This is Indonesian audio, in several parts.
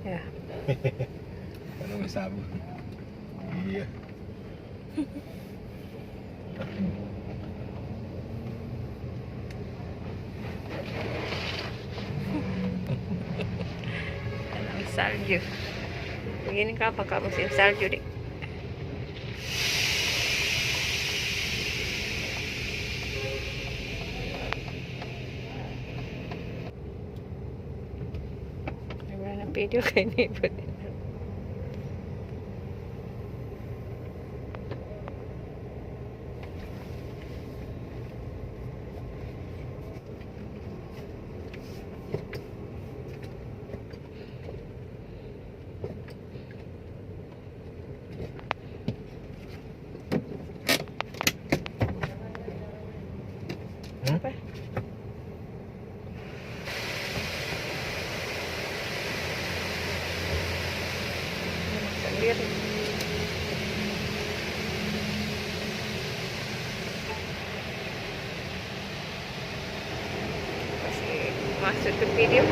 Ya. Kalau nggak sabun. Iya. Tanam salju. Begini kapan kak musim salju, Dik? Gimana video kayak ini, Bud? Apa? Sendiri. Masih masuk ke video.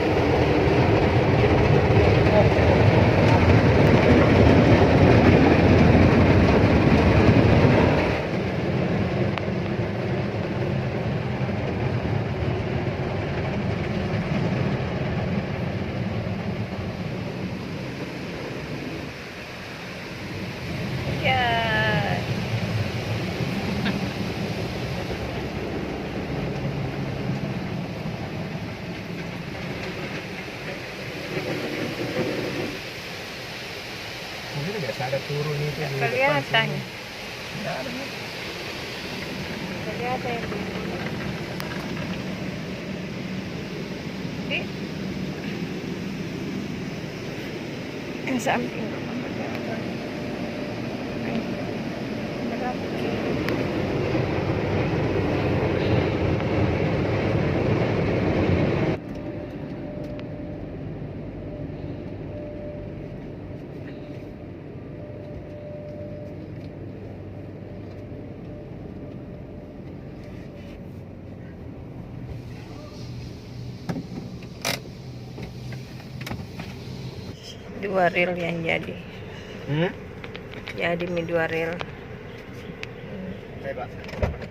Ya. Mungkin biasa ada turun itu di depan Kelihatan. sini. Nggak ada. Kelihatan itu. Dik. Yang samping. Dua reel yang jadi. Hmm? Jadi mie 2 reel. Pak.